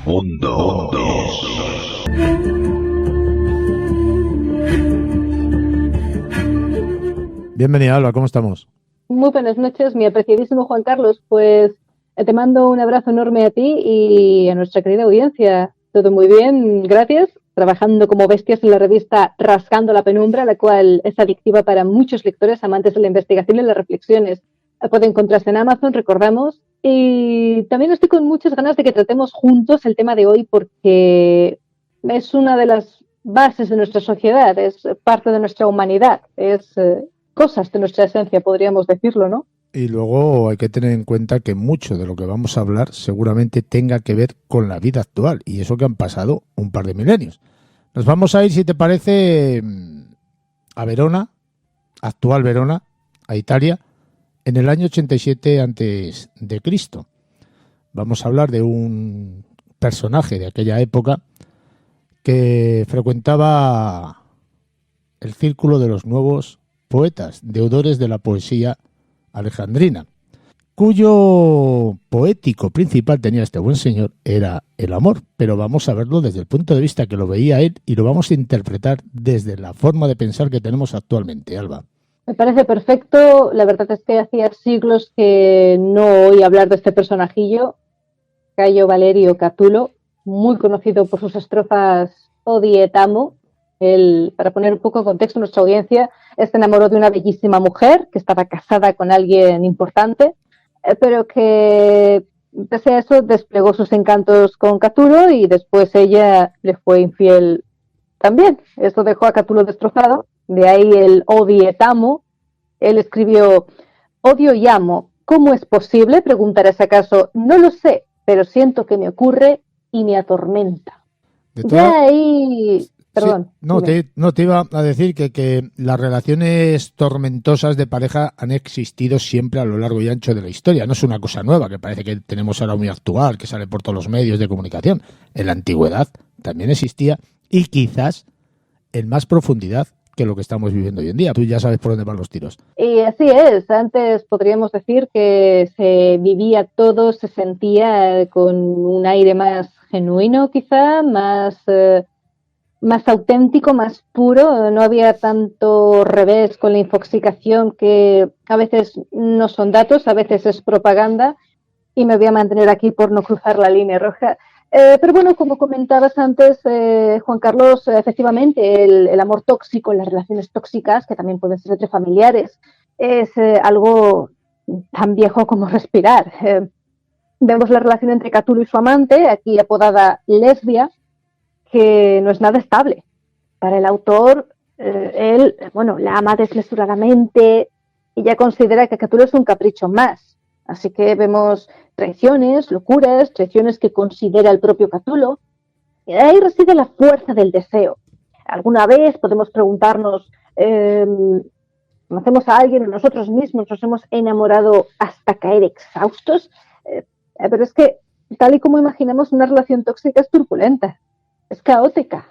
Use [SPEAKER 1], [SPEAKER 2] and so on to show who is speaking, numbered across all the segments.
[SPEAKER 1] Mundo.
[SPEAKER 2] Bienvenida, Alba, ¿cómo estamos?
[SPEAKER 3] Muy buenas noches, mi apreciadísimo Juan Carlos. Pues te mando un abrazo enorme a ti y a nuestra querida audiencia. Todo muy bien, gracias. Trabajando como bestias en la revista Rascando la Penumbra, la cual es adictiva para muchos lectores amantes de la investigación y las reflexiones. Puede encontrarse en Amazon, recordamos. Y también estoy con muchas ganas de que tratemos juntos el tema de hoy porque es una de las bases de nuestra sociedad, es parte de nuestra humanidad, es cosas de nuestra esencia, podríamos decirlo, ¿no?
[SPEAKER 2] Y luego hay que tener en cuenta que mucho de lo que vamos a hablar seguramente tenga que ver con la vida actual, y eso que han pasado un par de milenios. Nos vamos a ir, si te parece, a Verona, actual Verona, a Italia, en el año 87 antes de Cristo. Vamos a hablar de un personaje de aquella época que frecuentaba el círculo de los nuevos poetas, deudores de la poesía alejandrina, cuyo poético principal tenía este buen señor era el amor, pero vamos a verlo desde el punto de vista que lo veía él y lo vamos a interpretar desde la forma de pensar que tenemos actualmente, Alba.
[SPEAKER 3] Me parece perfecto. La verdad es que hacía siglos que no oí hablar de este personajillo, Cayo Valerio Catulo, muy conocido por sus estrofas Odi et Amo. Él, para poner un poco en contexto a nuestra audiencia, se enamoró de una bellísima mujer que estaba casada con alguien importante, pero que, pese a eso, desplegó sus encantos con Catulo y después ella le fue infiel también. Esto dejó a Catulo destrozado, de ahí el Odi et Amo. Él escribió: odio y amo, ¿cómo es posible? Preguntarás acaso. No lo sé, pero siento que me ocurre y me atormenta. Ya ahí... Perdón.
[SPEAKER 2] Sí, te iba a decir que las relaciones tormentosas de pareja han existido siempre a lo largo y ancho de la historia. No es una cosa nueva, que parece que tenemos ahora muy actual, que sale por todos los medios de comunicación. En la antigüedad también existía, y quizás en más profundidad que lo que estamos viviendo hoy en día. Tú ya sabes por dónde van los tiros.
[SPEAKER 3] Y así es. Antes podríamos decir que se vivía todo, se sentía con un aire más genuino, quizá, más auténtico, más puro. No había tanto revés con la infoxicación, que a veces no son datos, a veces es propaganda, y me voy a mantener aquí por no cruzar la línea roja. Pero bueno, como comentabas antes, Juan Carlos, efectivamente el amor tóxico, las relaciones tóxicas, que también pueden ser entre familiares, es algo tan viejo como respirar. Vemos la relación entre Catulo y su amante, aquí apodada Lesbia, que no es nada estable. Para el autor, él, la ama desmesuradamente y ya considera que Catulo es un capricho más. Así que vemos traiciones, locuras, traiciones que considera el propio Catulo. Y ahí reside la fuerza del deseo. Alguna vez podemos preguntarnos, ¿conocemos a alguien o nosotros mismos nos hemos enamorado hasta caer exhaustos? Pero es que, tal y como imaginamos, una relación tóxica es turbulenta. Es caótica.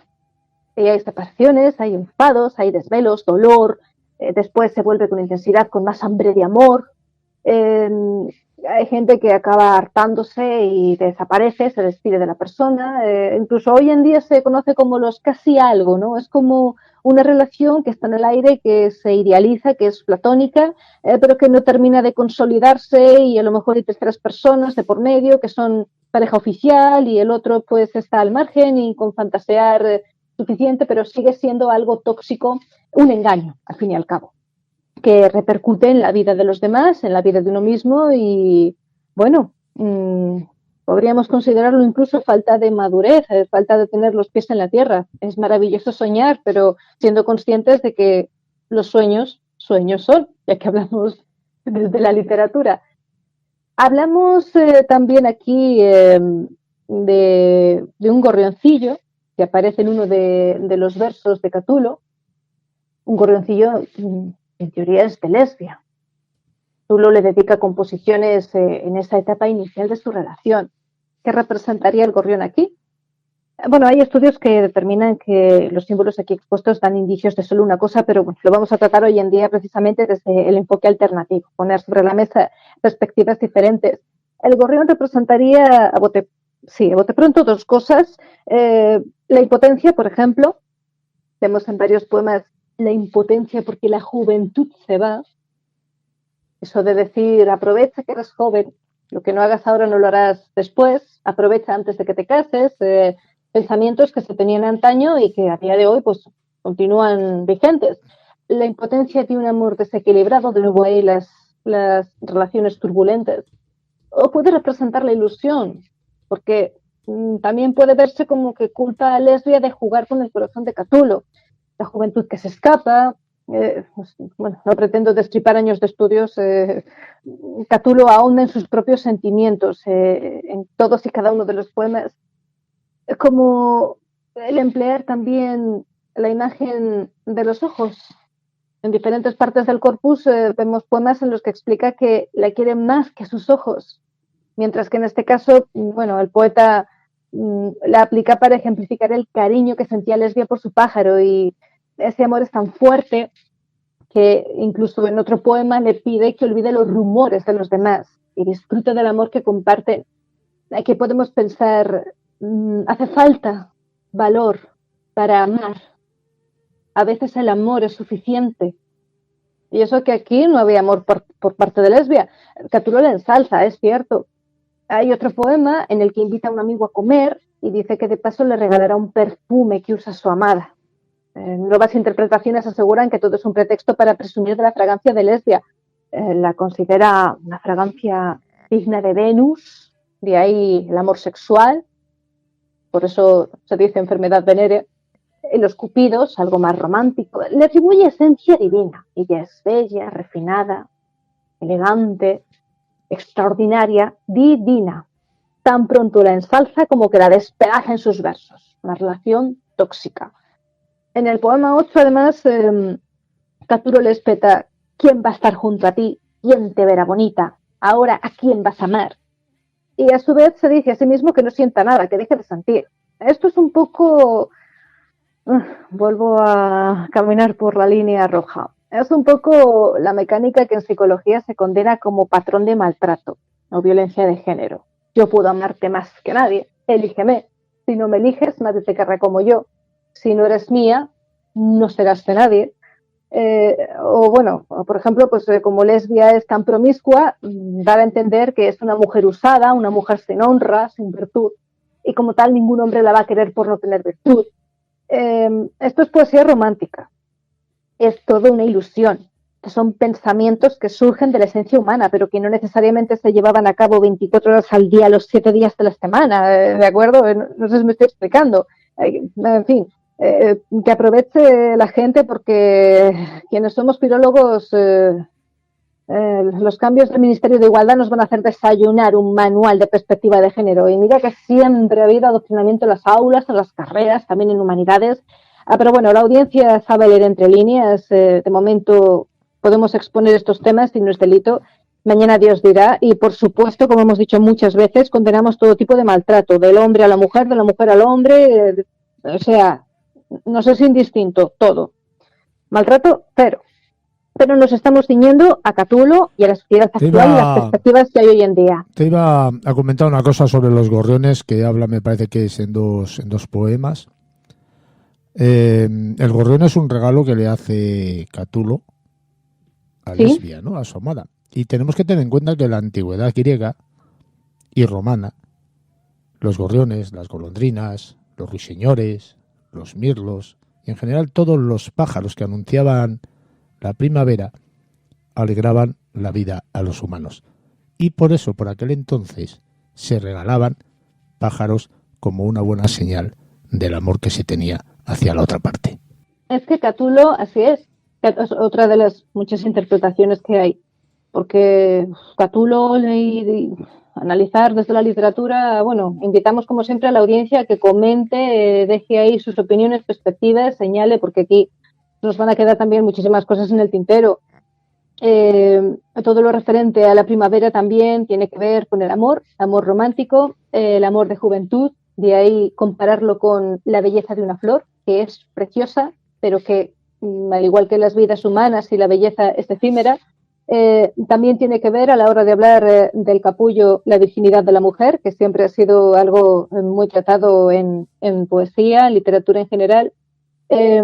[SPEAKER 3] Y hay separaciones, hay enfados, hay desvelos, dolor. Después se vuelve con intensidad, con más hambre de amor. Hay gente que acaba hartándose y desaparece, se despide de la persona. Incluso hoy en día se conoce como los casi algo, ¿no? Es como una relación que está en el aire, que se idealiza, que es platónica, pero que no termina de consolidarse, y a lo mejor hay terceras personas de por medio que son pareja oficial y el otro pues está al margen y con fantasear suficiente, pero sigue siendo algo tóxico, un engaño al fin y al cabo, que repercute en la vida de los demás, en la vida de uno mismo. Y bueno, podríamos considerarlo incluso falta de madurez, falta de tener los pies en la tierra. Es maravilloso soñar, pero siendo conscientes de que los sueños son, ya que hablamos desde la literatura. Hablamos también aquí de un gorrioncillo que aparece en uno de los versos de Catulo, un gorrioncillo en teoría es de Lesbia. Catulo le dedica composiciones en esa etapa inicial de su relación. ¿Qué representaría el gorrión aquí? Bueno, hay estudios que determinan que los símbolos aquí expuestos dan indicios de solo una cosa, pero bueno, lo vamos a tratar hoy en día precisamente desde el enfoque alternativo, poner sobre la mesa perspectivas diferentes. El gorrión representaría, a bote Sí, a bote pronto, dos cosas. La impotencia, por ejemplo, vemos en varios poemas la impotencia porque la juventud se va. Eso de decir, aprovecha que eres joven, lo que no hagas ahora no lo harás después, aprovecha antes de que te cases, pensamientos que se tenían antaño y que a día de hoy pues continúan vigentes. La impotencia de un amor desequilibrado, de nuevo ahí las relaciones turbulentas. O puede representar la ilusión, porque también puede verse como que culpa a Lesbia de jugar con el corazón de Catulo, la juventud que se escapa. Pues, bueno, no pretendo destripar años de estudios. Catulo ahonda en sus propios sentimientos en todos y cada uno de los poemas. Es como el emplear también la imagen de los ojos. En diferentes partes del corpus vemos poemas en los que explica que la quiere más que a sus ojos, mientras que en este caso, bueno, el poeta la aplica para ejemplificar el cariño que sentía Lesbia por su pájaro, y ese amor es tan fuerte que incluso en otro poema le pide que olvide los rumores de los demás y disfrute del amor que comparten. Aquí podemos pensar, hace falta valor para amar. A veces el amor es suficiente. Y eso que aquí no había amor por parte de Lesbia. Catulo la ensalza, es cierto. Hay otro poema en el que invita a un amigo a comer y dice que de paso le regalará un perfume que usa su amada. Nuevas interpretaciones aseguran que todo es un pretexto para presumir de la fragancia de Lesbia. La considera una fragancia digna de Venus, de ahí el amor sexual, por eso se dice enfermedad venérea. Los cupidos, algo más romántico, le atribuye esencia divina. Ella es bella, refinada, elegante, extraordinaria, divina. Tan pronto la ensalza como que la despedaza en sus versos. Una relación tóxica. En el poema 8, además, Catulo le espeta: ¿quién va a estar junto a ti? ¿Quién te verá bonita? Ahora, ¿a quién vas a amar? Y a su vez se dice a sí mismo que no sienta nada, que deje de sentir. Esto es un poco... vuelvo a caminar por la línea roja. Es un poco la mecánica que en psicología se condena como patrón de maltrato o violencia de género. Yo puedo amarte más que nadie, elígeme. Si no me eliges, nadie te querrá como yo. Si no eres mía, no serás de nadie. O bueno, por ejemplo, pues como Lesbia es tan promiscua, dar a entender que es una mujer usada, una mujer sin honra, sin virtud, y como tal ningún hombre la va a querer por no tener virtud. Esto es poesía romántica, es toda una ilusión. Son pensamientos que surgen de la esencia humana, pero que no necesariamente se llevaban a cabo 24 horas al día, los 7 días de la semana, ¿de acuerdo? No sé si me estoy explicando. En fin, que aproveche la gente, porque quienes somos filólogos, los cambios del Ministerio de Igualdad nos van a hacer desayunar un manual de perspectiva de género. Y mira que siempre ha habido adoctrinamiento en las aulas, en las carreras, también en humanidades. Pero bueno, la audiencia sabe leer entre líneas. De momento podemos exponer estos temas y no es delito. Mañana Dios dirá. Y por supuesto, como hemos dicho muchas veces, condenamos todo tipo de maltrato, del hombre a la mujer al hombre. O sea, no sé si indistinto, todo. Maltrato, cero. Pero nos estamos ciñendo a Catulo y a la sociedad actual y las perspectivas que hay hoy en día.
[SPEAKER 2] Te iba a comentar una cosa sobre los gorriones, que habla, me parece que es en dos poemas. El gorrión es un regalo que le hace Catulo a
[SPEAKER 3] ¿Sí?
[SPEAKER 2] Lesbia, ¿no? A su amada. Y tenemos que tener en cuenta que en la antigüedad griega y romana, los gorriones, las golondrinas, los ruiseñores, los mirlos, y en general todos los pájaros que anunciaban la primavera, alegraban la vida a los humanos. Y por eso, por aquel entonces, se regalaban pájaros como una buena señal del amor que se tenía hacia la otra parte.
[SPEAKER 3] Es que Catulo, así es otra de las muchas interpretaciones que hay, porque Catulo y analizar desde la literatura, bueno, invitamos como siempre a la audiencia a que comente, deje ahí sus opiniones, perspectivas, señale, porque aquí nos van a quedar también muchísimas cosas en el tintero. Todo lo referente a la primavera también tiene que ver con el amor romántico, el amor de juventud, de ahí compararlo con la belleza de una flor, que es preciosa, pero que, al igual que las vidas humanas y la belleza es efímera. También tiene que ver a la hora de hablar del capullo la virginidad de la mujer, que siempre ha sido algo muy tratado en poesía, en literatura en general. Ya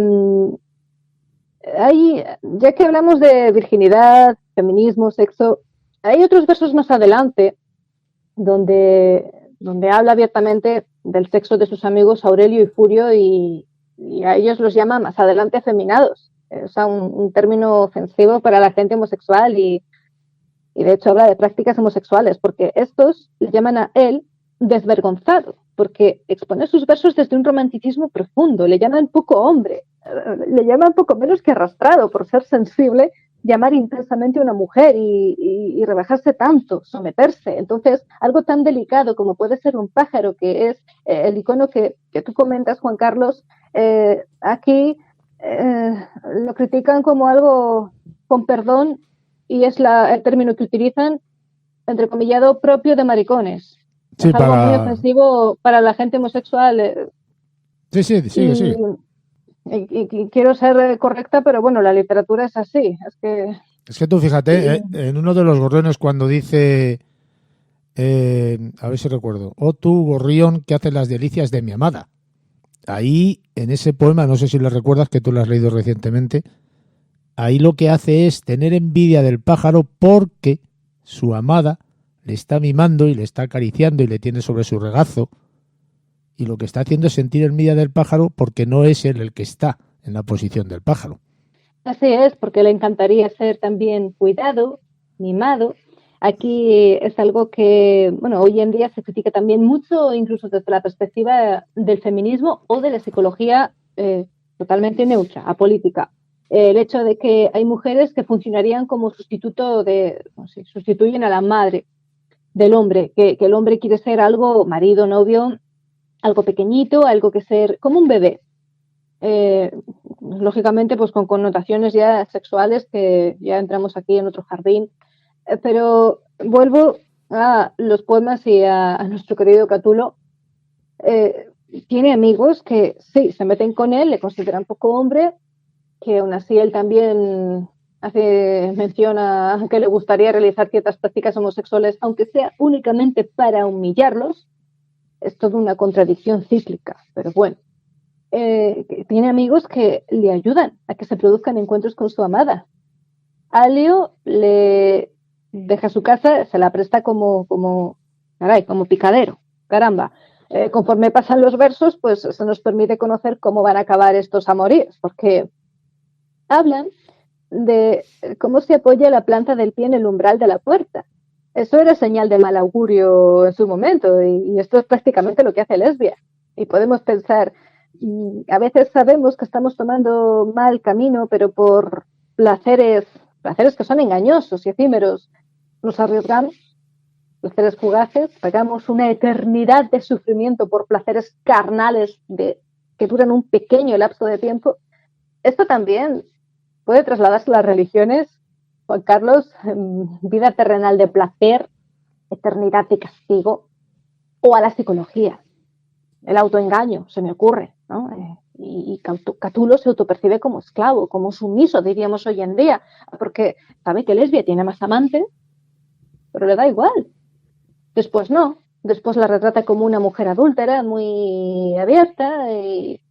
[SPEAKER 3] que hablamos de virginidad, feminismo, sexo, hay otros versos más adelante donde habla abiertamente del sexo de sus amigos Aurelio y Furio y a ellos los llama más adelante afeminados. O sea, un término ofensivo para la gente homosexual y de hecho habla de prácticas homosexuales, porque estos le llaman a él desvergonzado, porque expone sus versos desde un romanticismo profundo, le llaman poco hombre, le llaman poco menos que arrastrado por ser sensible, llamar intensamente a una mujer y rebajarse tanto, someterse. Entonces, algo tan delicado como puede ser un pájaro, que es el icono que tú comentas, Juan Carlos, aquí lo critican como algo con perdón y es el término que utilizan, entrecomillado, propio de maricones.
[SPEAKER 2] Sí,
[SPEAKER 3] es algo muy ofensivo para la gente homosexual.
[SPEAKER 2] Sí, sigue.
[SPEAKER 3] Y quiero ser correcta, pero bueno, la literatura es así.
[SPEAKER 2] Es que tú fíjate, en uno de los gorriones cuando dice, a ver si recuerdo, oh tú gorrión que haces las delicias de mi amada. Ahí, en ese poema, no sé si lo recuerdas, que tú lo has leído recientemente, ahí lo que hace es tener envidia del pájaro porque su amada le está mimando y le está acariciando y le tiene sobre su regazo, y lo que está haciendo es sentir envidia del pájaro porque no es él el que está en la posición del pájaro.
[SPEAKER 3] Así es, porque le encantaría ser también cuidado, mimado. Aquí es algo que, bueno, hoy en día se critica también mucho, incluso desde la perspectiva del feminismo o de la psicología totalmente neutra, apolítica. El hecho de que hay mujeres que funcionarían como sustituyen a la madre del hombre, que el hombre quiere ser algo, marido, novio, algo pequeñito, algo que ser como un bebé. Lógicamente pues con connotaciones ya sexuales que ya entramos aquí en otro jardín, pero vuelvo a los poemas y a nuestro querido Catulo. Tiene amigos que sí, se meten con él, le consideran poco hombre, que aún así él también menciona que le gustaría realizar ciertas prácticas homosexuales, aunque sea únicamente para humillarlos. Es toda una contradicción cíclica, pero bueno. Tiene amigos que le ayudan a que se produzcan encuentros con su amada. Alio le deja su casa, se la presta como picadero. Caramba. Conforme pasan los versos, pues se nos permite conocer cómo van a acabar estos amoríos, porque hablan de cómo se apoya la planta del pie en el umbral de la puerta. Eso era señal de mal augurio en su momento, y esto es prácticamente lo que hace Lesbia. Y podemos pensar, a veces sabemos que estamos tomando mal camino, pero por placeres que son engañosos y efímeros, nos arriesgamos, placeres fugaces, pagamos una eternidad de sufrimiento por placeres carnales que duran un pequeño lapso de tiempo. Esto también puede trasladarse a las religiones, Juan Carlos, vida terrenal de placer, eternidad de castigo, o a la psicología. El autoengaño, se me ocurre, ¿no? Y Catulo se autopercibe como esclavo, como sumiso, diríamos hoy en día, porque sabe que Lesbia tiene más amantes, pero le da igual. Después no, después la retrata como una mujer adúltera, muy abierta, y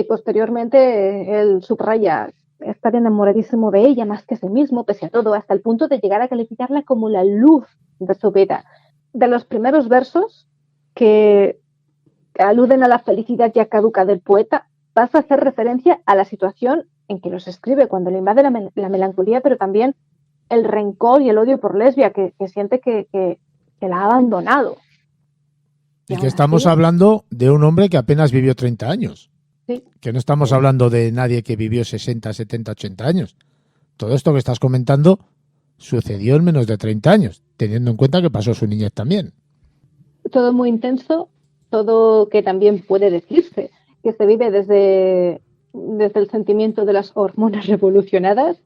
[SPEAKER 3] posteriormente él subraya estar enamoradísimo de ella más que de sí mismo, pese a todo, hasta el punto de llegar a calificarla como la luz de su vida. De los primeros versos que aluden a la felicidad ya caduca del poeta, pasa a hacer referencia a la situación en que los escribe, cuando le invade la melancolía, pero también el rencor y el odio por Lesbia, que siente que la ha abandonado.
[SPEAKER 2] Y que estamos hablando de un hombre que apenas vivió 30 años.
[SPEAKER 3] Sí.
[SPEAKER 2] Que no estamos hablando de nadie que vivió 60, 70, 80 años. Todo esto que estás comentando sucedió en menos de 30 años, teniendo en cuenta que pasó su niñez también.
[SPEAKER 3] Todo muy intenso, todo que también puede decirse que se vive desde el sentimiento de las hormonas revolucionadas,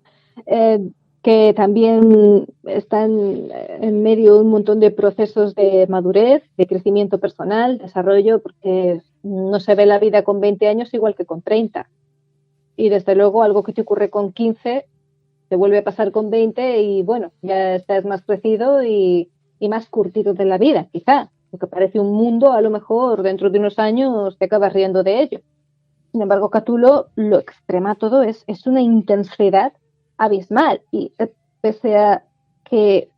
[SPEAKER 3] que también están en medio de un montón de procesos de madurez, de crecimiento personal, desarrollo, porque no se ve la vida con 20 años igual que con 30. Y desde luego algo que te ocurre con 15 te vuelve a pasar con 20 y bueno, ya estás más crecido y más curtido de la vida, quizá. Lo que parece un mundo, a lo mejor dentro de unos años te acabas riendo de ello. Sin embargo, Catulo lo extrema todo, es una intensidad abismal y pese a que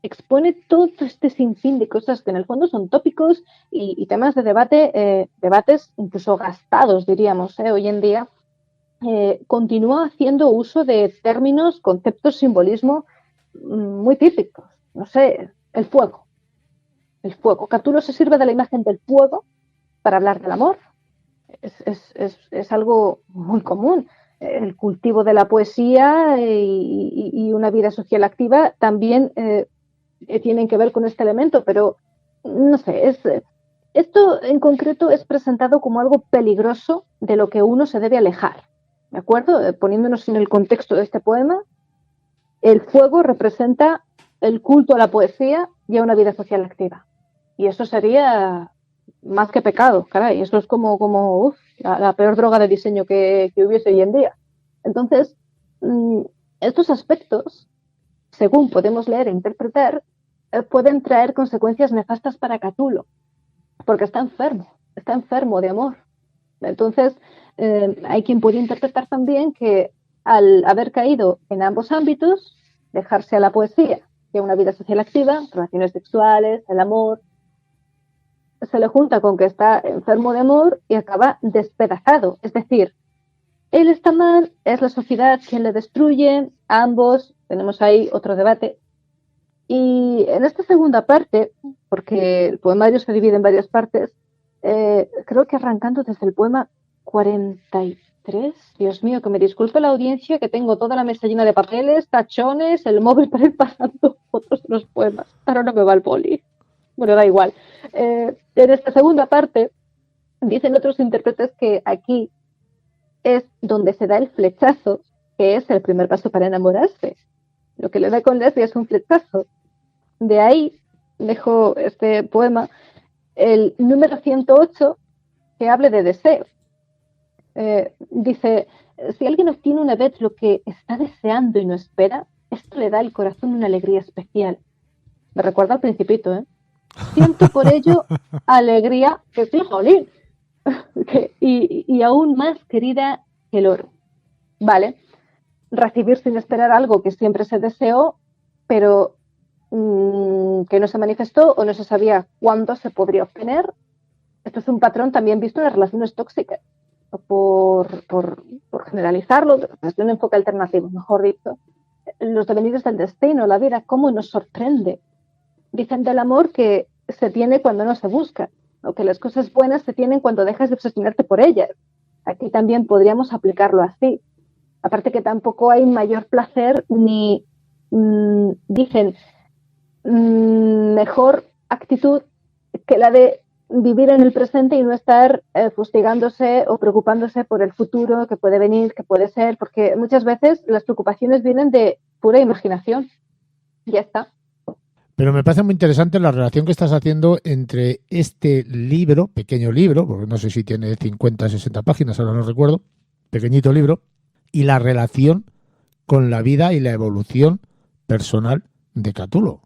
[SPEAKER 3] expone todo este sinfín de cosas que en el fondo son tópicos y temas de debate, debates incluso gastados, diríamos, hoy en día, continúa haciendo uso de términos, conceptos, simbolismo muy típicos. No sé, el fuego. El fuego. Catulo se sirve de la imagen del fuego para hablar del amor. Es algo muy común. El cultivo de la poesía y una vida social activa también tienen que ver con este elemento, pero no sé, esto en concreto es presentado como algo peligroso de lo que uno se debe alejar. ¿De acuerdo? Poniéndonos en el contexto de este poema, el fuego representa el culto a la poesía y a una vida social activa. Y eso sería más que pecado, caray. Eso es como la peor droga de diseño que hubiese hoy en día. Entonces, estos aspectos, según podemos leer e interpretar, pueden traer consecuencias nefastas para Catulo, porque está enfermo de amor. Entonces, hay quien puede interpretar también que al haber caído en ambos ámbitos, dejarse a la poesía y a una vida social activa, relaciones sexuales, el amor, se le junta con que está enfermo de amor y acaba despedazado. Es decir, él está mal, es la sociedad quien le destruye, ambos, tenemos ahí otro debate. Y en esta segunda parte, porque el poemario se divide en varias partes, creo que arrancando desde el poema 43, Dios mío, que me disculpe la audiencia, que tengo toda la mesa llena de papeles, tachones, el móvil para ir pasando fotos de los poemas. Ahora no me va el boli. Bueno, da igual. En esta segunda parte, dicen otros intérpretes que aquí es donde se da el flechazo, que es el primer paso para enamorarse. Lo que le da con Leslie es un flechazo. De ahí dejo este poema, el número 108, que hable de deseo. Dice, si alguien obtiene una vez lo que está deseando y no espera, esto le da al corazón una alegría especial. Me recuerda al Principito, ¿eh? Siento por ello alegría que es jolín, y aún más querida que el oro. Vale, recibir sin esperar algo que siempre se deseó, pero que no se manifestó o no se sabía cuándo se podría obtener. Esto es un patrón también visto en las relaciones tóxicas, por generalizarlo, desde un enfoque alternativo, mejor dicho. Los devenidos del destino, la vida, cómo nos sorprende. Dicen del amor que se tiene cuando no se busca, o que las cosas buenas se tienen cuando dejas de obsesionarte por ellas. Aquí también podríamos aplicarlo así. Aparte que tampoco hay mayor placer ni, dicen, mejor actitud que la de vivir en el presente y no estar fustigándose o preocupándose por el futuro que puede venir, que puede ser, porque muchas veces las preocupaciones vienen de pura imaginación. Ya está.
[SPEAKER 2] Pero me parece muy interesante la relación que estás haciendo entre este libro, pequeño libro, porque no sé si tiene 50, 60 páginas, ahora no recuerdo, pequeñito libro, y la relación con la vida y la evolución personal de Catulo,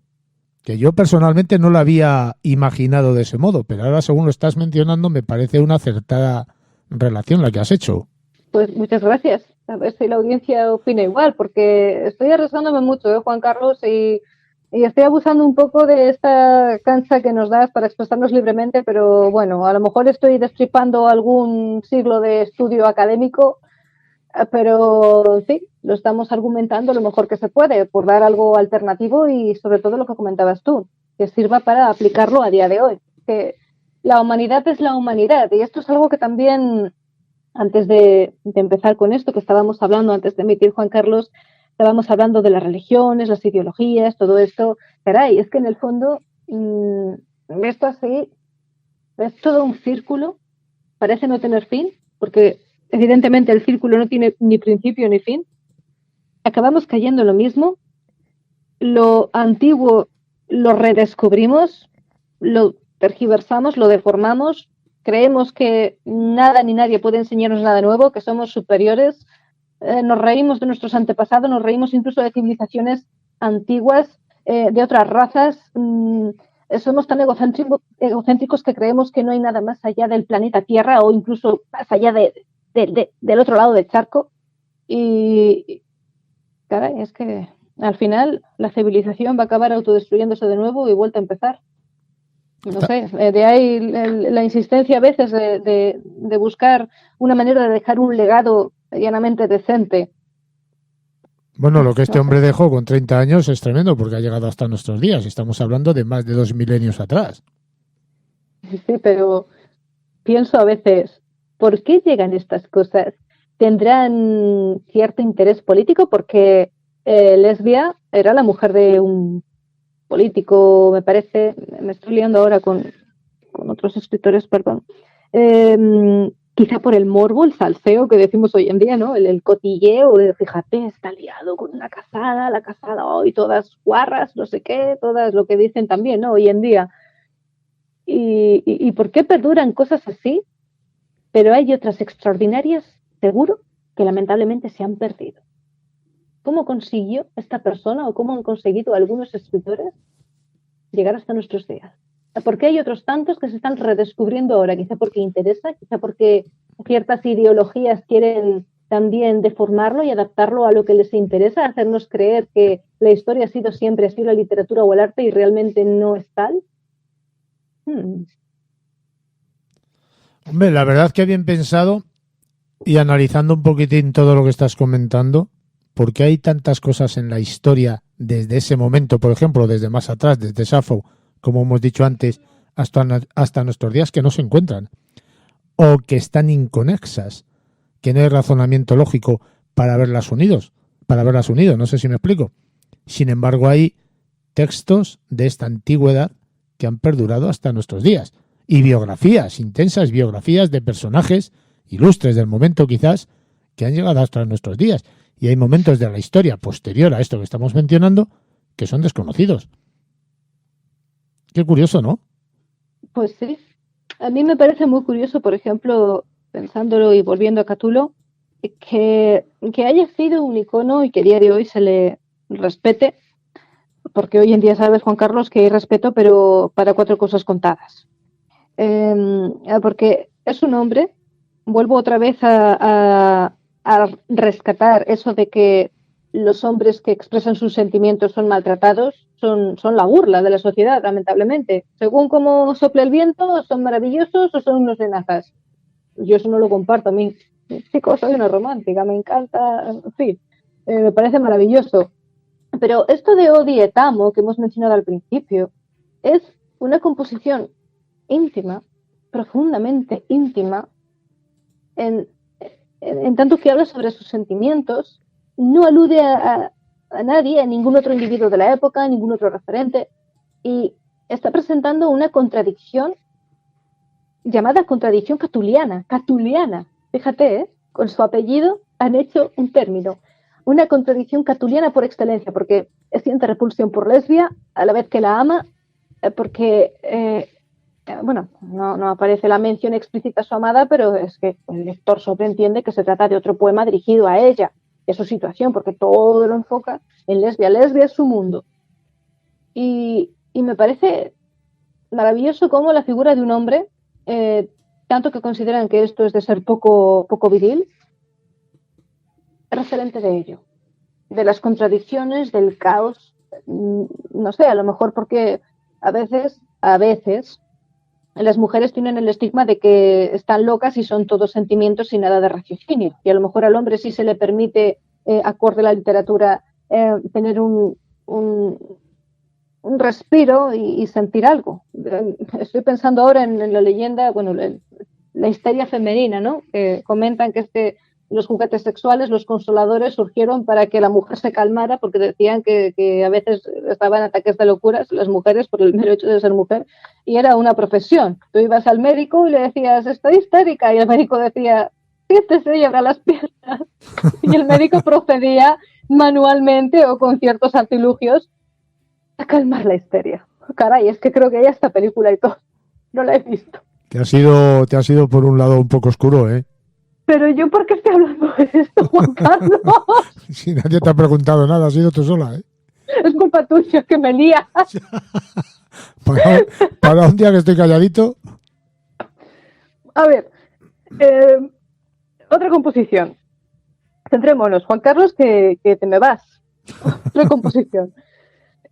[SPEAKER 2] que yo personalmente no lo había imaginado de ese modo, pero ahora según lo estás mencionando me parece una acertada relación la que has hecho.
[SPEAKER 3] Pues muchas gracias. A ver si la audiencia opina igual, porque estoy arriesgándome mucho, Juan Carlos, y estoy abusando un poco de esta cancha que nos das para expresarnos libremente, pero bueno, a lo mejor estoy destripando algún siglo de estudio académico, pero sí, lo estamos argumentando lo mejor que se puede, por dar algo alternativo y sobre todo lo que comentabas tú, que sirva para aplicarlo a día de hoy. Que la humanidad es la humanidad, y esto es algo que también, antes de empezar con esto que estábamos hablando, antes de emitir Juan Carlos, estábamos hablando de las religiones, las ideologías, todo esto. Caray, es que en el fondo, esto así, es todo un círculo, parece no tener fin, porque evidentemente el círculo no tiene ni principio ni fin. Acabamos cayendo en lo mismo, lo antiguo lo redescubrimos, lo tergiversamos, lo deformamos, creemos que nada ni nadie puede enseñarnos nada nuevo, que somos superiores. nos reímos de nuestros antepasados, nos reímos incluso de civilizaciones antiguas, de otras razas. Somos tan egocéntricos que creemos que no hay nada más allá del planeta Tierra o incluso más allá del otro lado del charco. Y, caray, es que al final la civilización va a acabar autodestruyéndose de nuevo y vuelta a empezar. No sé, de ahí la insistencia a veces de buscar una manera de dejar un legado llanamente decente.
[SPEAKER 2] Bueno, lo que este
[SPEAKER 3] No sé.
[SPEAKER 2] hombre dejó con 30 años es tremendo porque ha llegado hasta nuestros días. Estamos hablando de más de 2 milenios atrás.
[SPEAKER 3] Sí, pero pienso a veces, ¿por qué llegan estas cosas? ¿Tendrán cierto interés político? Porque Lesbia era la mujer de un político, me parece, me estoy liando ahora con otros escritores, perdón. Quizá por el morbo, el salseo que decimos hoy en día, ¿no? El cotilleo de, fíjate, está liado con una casada, la casada hoy, todas guarras, no sé qué, todas lo que dicen también, ¿no? Hoy en día. ¿Y por qué perduran cosas así? Pero hay otras extraordinarias, seguro, que lamentablemente se han perdido. ¿Cómo consiguió esta persona o cómo han conseguido algunos escritores llegar hasta nuestros días? ¿Por qué hay otros tantos que se están redescubriendo ahora? Quizá porque interesa, quizá porque ciertas ideologías quieren también deformarlo y adaptarlo a lo que les interesa, hacernos creer que la historia ha sido siempre así, la literatura o el arte, y realmente no es tal.
[SPEAKER 2] Hombre, la verdad que bien pensado y analizando un poquitín todo lo que estás comentando, porque hay tantas cosas en la historia desde ese momento, por ejemplo, desde más atrás, desde Safo, como hemos dicho antes, hasta nuestros días que no se encuentran o que están inconexas, que no hay razonamiento lógico para verlas unidos, no sé si me explico. Sin embargo, hay textos de esta antigüedad que han perdurado hasta nuestros días y biografías, intensas biografías de personajes ilustres del momento quizás que han llegado hasta nuestros días. Y hay momentos de la historia posterior a esto que estamos mencionando que son desconocidos. Qué curioso, ¿no?
[SPEAKER 3] Pues sí. A mí me parece muy curioso, por ejemplo, pensándolo y volviendo a Catulo, que haya sido un icono y que a día de hoy se le respete, porque hoy en día sabes, Juan Carlos, que hay respeto, pero para 4 cosas contadas. Porque es un hombre, vuelvo otra vez a rescatar eso de que los hombres que expresan sus sentimientos son maltratados, son la burla de la sociedad, lamentablemente. Según cómo sople el viento, son maravillosos o son unos nenazas. Yo eso no lo comparto. A mí, chicos, soy una romántica, me encanta, en fin, me parece maravilloso. Pero esto de Odi et Amo, que hemos mencionado al principio, es una composición íntima, profundamente íntima, en tanto que habla sobre sus sentimientos, no alude a nadie, a ningún otro individuo de la época, a ningún otro referente, y está presentando una contradicción llamada contradicción catuliana, fíjate, con su apellido han hecho un término, una contradicción catuliana por excelencia, porque siente repulsión por Lesbia, a la vez que la ama, porque bueno, no aparece la mención explícita a su amada, pero es que el lector sobreentiende que se trata de otro poema dirigido a ella, de su situación, porque todo lo enfoca en Lesbia. Lesbia es su mundo. Y me parece maravilloso cómo la figura de un hombre, tanto que consideran que esto es de ser poco viril, es referente de ello, de las contradicciones, del caos, no sé, a lo mejor porque a veces las mujeres tienen el estigma de que están locas y son todos sentimientos y nada de raciocinio. Y a lo mejor al hombre sí se le permite, acorde a la literatura, tener un respiro y sentir algo. Estoy pensando ahora en la leyenda, bueno, la histeria femenina, ¿no? Que comentan que los juguetes sexuales, los consoladores, surgieron para que la mujer se calmara, porque decían que a veces estaban ataques de locuras las mujeres por el mero hecho de ser mujer, y era una profesión. Tú ibas al médico y le decías, estoy histérica, y el médico decía, siéntese y abra las piernas. Y el médico procedía manualmente o con ciertos artilugios a calmar la histeria. Caray, es que creo que hay esta película y todo. No la he visto.
[SPEAKER 2] Te has ido por un lado un poco oscuro, ¿eh?
[SPEAKER 3] Pero yo, ¿por qué estoy hablando de esto, Juan Carlos?
[SPEAKER 2] Si nadie te ha preguntado nada, has sido tú sola, ¿eh?
[SPEAKER 3] Es culpa tuya que me lía.
[SPEAKER 2] Para, para un día que estoy calladito.
[SPEAKER 3] A ver, eh, otra composición. Centrémonos, Juan Carlos, que te me vas. Otra composición.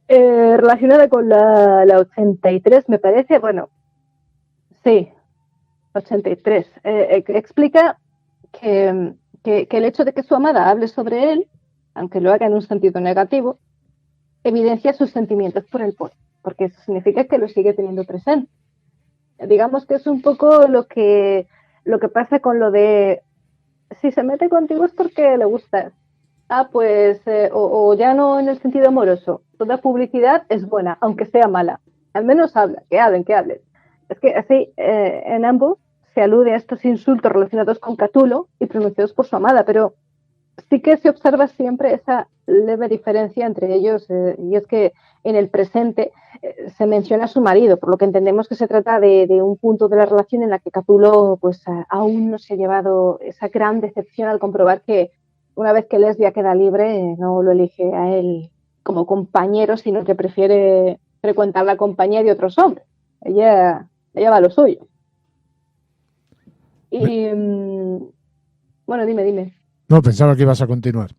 [SPEAKER 3] Relacionada con la 83, me parece. Bueno, sí, 83. Explica que el hecho de que su amada hable sobre él, aunque lo haga en un sentido negativo, evidencia sus sentimientos por el poeta, porque eso significa que lo sigue teniendo presente. Digamos que es un poco lo que pasa con lo de si se mete contigo es porque le gustas. Ah, pues, o ya no en el sentido amoroso. Toda publicidad es buena, aunque sea mala. Al menos habla, que hablen, que hablen. Es que así, en ambos se alude a estos insultos relacionados con Catulo y pronunciados por su amada, pero sí que se observa siempre esa leve diferencia entre ellos, y es que en el presente se menciona a su marido, por lo que entendemos que se trata de un punto de la relación en la que Catulo pues aún no se ha llevado esa gran decepción al comprobar que una vez que Lesbia queda libre, no lo elige a él como compañero, sino que prefiere frecuentar la compañía de otros hombres. Ella va a lo suyo. Y bueno, dime.
[SPEAKER 2] No, pensaba que ibas a continuar.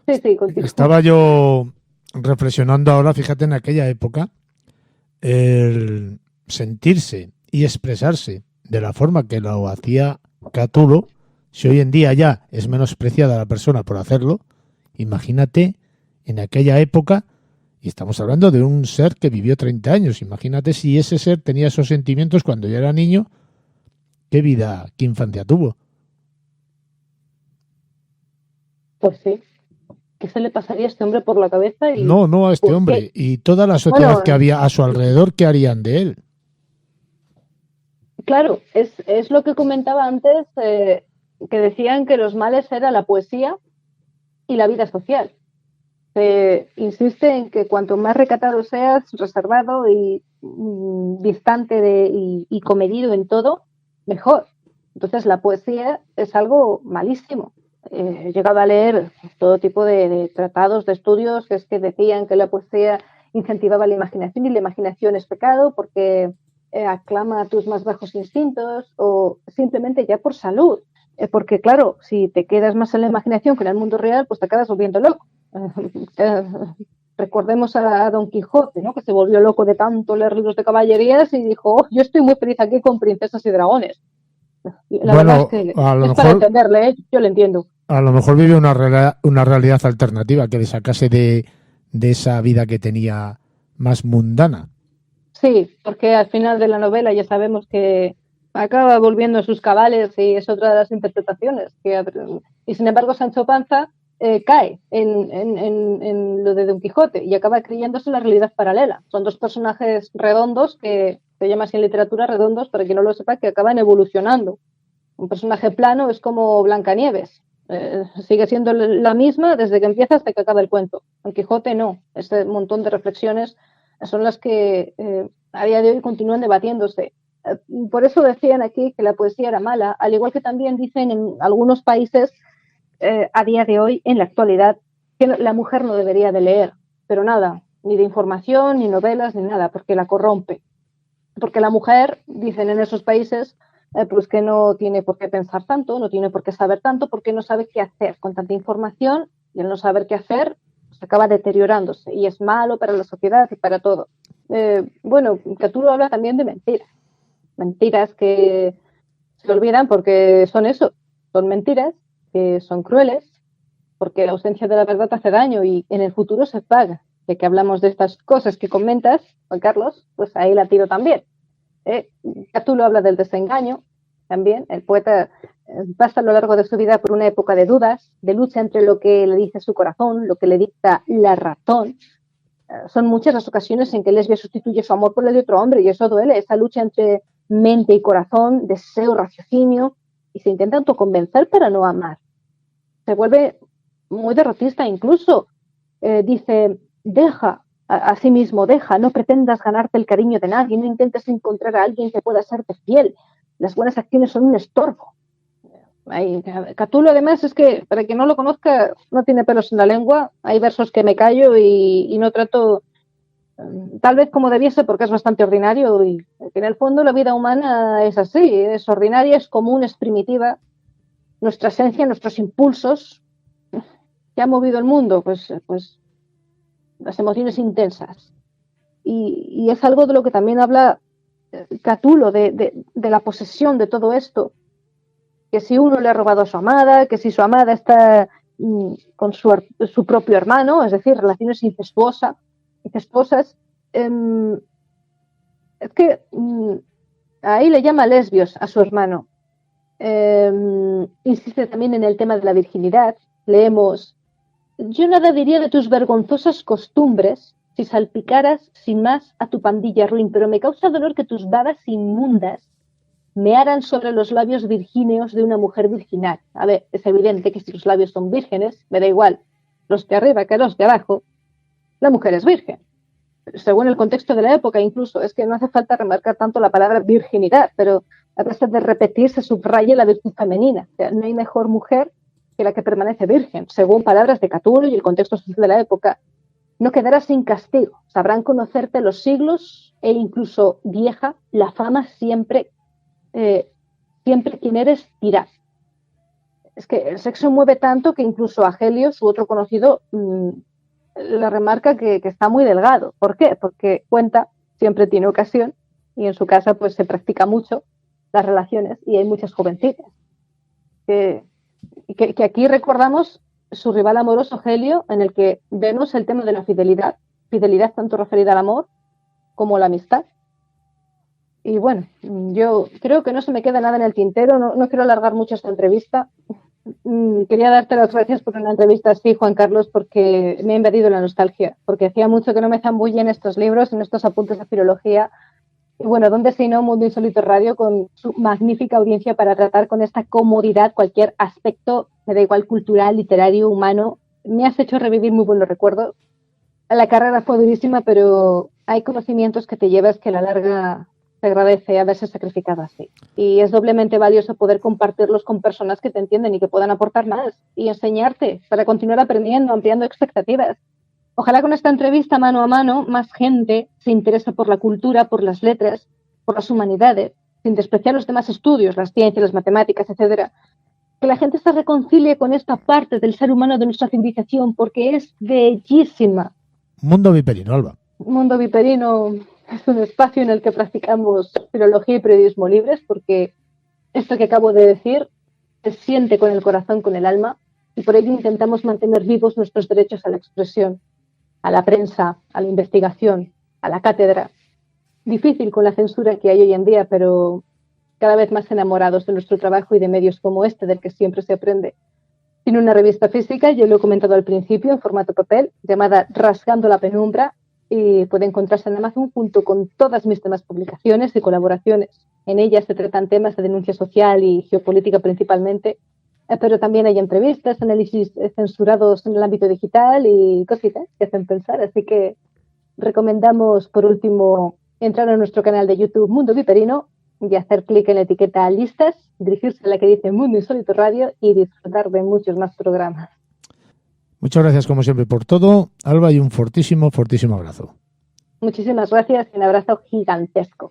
[SPEAKER 3] Sí, continúo.
[SPEAKER 2] Estaba yo reflexionando ahora, fíjate, en aquella época, el sentirse y expresarse de la forma que lo hacía Catulo. Si hoy en día ya es menospreciada la persona por hacerlo, imagínate en aquella época, y estamos hablando de un ser que vivió 30 años, imagínate si ese ser tenía esos sentimientos cuando ya era niño, qué vida, qué infancia tuvo.
[SPEAKER 3] Pues sí. ¿Qué se le pasaría a este hombre por la cabeza? Y
[SPEAKER 2] No a este
[SPEAKER 3] pues,
[SPEAKER 2] hombre, y toda la sociedad
[SPEAKER 3] bueno,
[SPEAKER 2] que había a su alrededor, ¿qué harían de él?
[SPEAKER 3] claro, es lo que comentaba antes, que decían que los males era la poesía y la vida social. Se insiste en que cuanto más recatado seas, reservado y distante y comedido en todo, mejor. Entonces la poesía es algo malísimo. He llegado a leer todo tipo de tratados, de estudios, que es que decían que la poesía incentivaba la imaginación y la imaginación es pecado porque aclama a tus más bajos instintos o simplemente ya por salud. Porque claro, si te quedas más en la imaginación que en el mundo real, pues te acabas volviendo loco. Recordemos a Don Quijote, ¿no? Que se volvió loco de tanto leer libros de caballerías y dijo, oh, yo estoy muy feliz aquí con princesas y dragones. La verdad es
[SPEAKER 2] Bueno,
[SPEAKER 3] que
[SPEAKER 2] a lo
[SPEAKER 3] es para
[SPEAKER 2] mejor,
[SPEAKER 3] entenderle, ¿eh? Yo le entiendo.
[SPEAKER 2] a lo mejor vive una realidad alternativa que le sacase de esa vida que tenía más mundana.
[SPEAKER 3] Sí, porque al final de la novela ya sabemos que acaba volviendo a sus cabales y es otra de las interpretaciones. Y sin embargo, Sancho Panza cae en lo de Don Quijote y acaba creyéndose la realidad paralela. Son dos personajes redondos que se llama así en literatura redondos, para quien no lo sepa, que acaban evolucionando. Un personaje plano es como Blancanieves. Sigue siendo la misma desde que empieza hasta que acaba el cuento. Don Quijote no. Este montón de reflexiones son las que a día de hoy continúan debatiéndose. Por eso decían aquí que la poesía era mala, al igual que también dicen en algunos países a día de hoy, en la actualidad, que la mujer no debería de leer, pero nada, ni de información, ni novelas, ni nada, porque la corrompe. Porque la mujer, dicen en esos países, pues que no tiene por qué pensar tanto, no tiene por qué saber tanto, porque no sabe qué hacer con tanta información y el no saber qué hacer pues acaba deteriorándose y es malo para la sociedad y para todo. Bueno, Catulo habla también de mentiras, mentiras que se olvidan porque son eso, son mentiras que son crueles, porque la ausencia de la verdad hace daño y en el futuro se paga. Ya que hablamos de estas cosas que comentas, Juan Carlos, pues ahí la tiro también. Catulo habla del desengaño también. El poeta pasa a lo largo de su vida por una época de dudas, de lucha entre lo que le dice su corazón, lo que le dicta la razón. Son muchas las ocasiones en que Lesbia sustituye su amor por el de otro hombre y eso duele, esa lucha entre mente y corazón, deseo, raciocinio, y se intenta autoconvencer para no amar. Se vuelve muy derrotista incluso. Dice, deja a sí mismo, deja, no pretendas ganarte el cariño de nadie, no intentes encontrar a alguien que pueda serte fiel. Las buenas acciones son un estorbo. Catulo, además, es que, para quien no lo conozca, no tiene pelos en la lengua. Hay versos que me callo y no trato, tal vez como debiese, porque es bastante ordinario. Y en el fondo la vida humana es así, es ordinaria, es común, es primitiva. Nuestra esencia, nuestros impulsos, que ha movido el mundo, pues las emociones intensas. Y es algo de lo que también habla Catulo, de la posesión de todo esto. Que si uno le ha robado a su amada, que si su amada está con su propio hermano, es decir, relaciones incestuosas. Es que ahí le llama lesbios a su hermano. Insiste también en el tema de la virginidad. Leemos: yo nada diría de tus vergonzosas costumbres si salpicaras sin más a tu pandilla ruin, pero me causa dolor que tus babas inmundas mearan sobre los labios virgíneos de una mujer virginal. A ver, es evidente que si los labios son vírgenes, me da igual los de arriba que los de abajo, la mujer es virgen. Según el contexto de la época, incluso, es que no hace falta remarcar tanto la palabra virginidad, pero a pesar de repetir, se subraya la virtud femenina. O sea, no hay mejor mujer que la que permanece virgen. Según palabras de Catulo y el contexto social de la época, no quedarás sin castigo. Sabrán conocerte los siglos e incluso vieja, la fama siempre quien eres dirás. Es que el sexo mueve tanto que incluso Agelio, su otro conocido, le remarca que está muy delgado. ¿Por qué? Porque cuenta, siempre tiene ocasión, y en su casa pues se practica mucho las relaciones y hay muchas jovencitas. Que aquí recordamos su rival amoroso Helio, en el que vemos el tema de la fidelidad tanto referida al amor como a la amistad. Y bueno, yo creo que no se me queda nada en el tintero, no quiero alargar mucho esta entrevista. Quería darte las gracias por una entrevista así, Juan Carlos, porque me ha invadido la nostalgia, porque hacía mucho que no me zambullía en estos libros, en estos apuntes de filología. Y bueno, ¿dónde si no Mundo Insólito Radio, con su magnífica audiencia para tratar con esta comodidad cualquier aspecto, me da igual, cultural, literario, humano? Me has hecho revivir muy buenos recuerdos. La carrera fue durísima, pero hay conocimientos que te llevas que a la larga te agradece haberse sacrificado así. Y es doblemente valioso poder compartirlos con personas que te entienden y que puedan aportar más y enseñarte para continuar aprendiendo, ampliando expectativas. Ojalá con esta entrevista mano a mano más gente se interese por la cultura, por las letras, por las humanidades, sin despreciar los demás estudios, las ciencias, las matemáticas, etcétera. Que la gente se reconcilie con esta parte del ser humano de nuestra civilización, porque es bellísima.
[SPEAKER 2] Mundo Viperino, Alba.
[SPEAKER 3] Mundo Viperino es un espacio en el que practicamos filología y periodismo libres, porque esto que acabo de decir se siente con el corazón, con el alma, y por ello intentamos mantener vivos nuestros derechos a la expresión, a la prensa, a la investigación, a la cátedra. Difícil con la censura que hay hoy en día, pero cada vez más enamorados de nuestro trabajo y de medios como este, del que siempre se aprende. Tiene una revista física, yo lo he comentado al principio, en formato papel, llamada Rasgando la Penumbra, y puede encontrarse en Amazon junto con todas mis demás publicaciones y colaboraciones. En ellas se tratan temas de denuncia social y geopolítica principalmente, pero también hay entrevistas, análisis censurados en el ámbito digital y cositas que hacen pensar. Así que recomendamos, por último, entrar a nuestro canal de YouTube Mundo Viperino y hacer clic en la etiqueta listas, dirigirse a la que dice Mundo Insólito Radio y disfrutar de muchos más programas.
[SPEAKER 2] Muchas gracias como siempre por todo, Alba, y un fortísimo, fortísimo abrazo.
[SPEAKER 3] Muchísimas gracias y un abrazo gigantesco.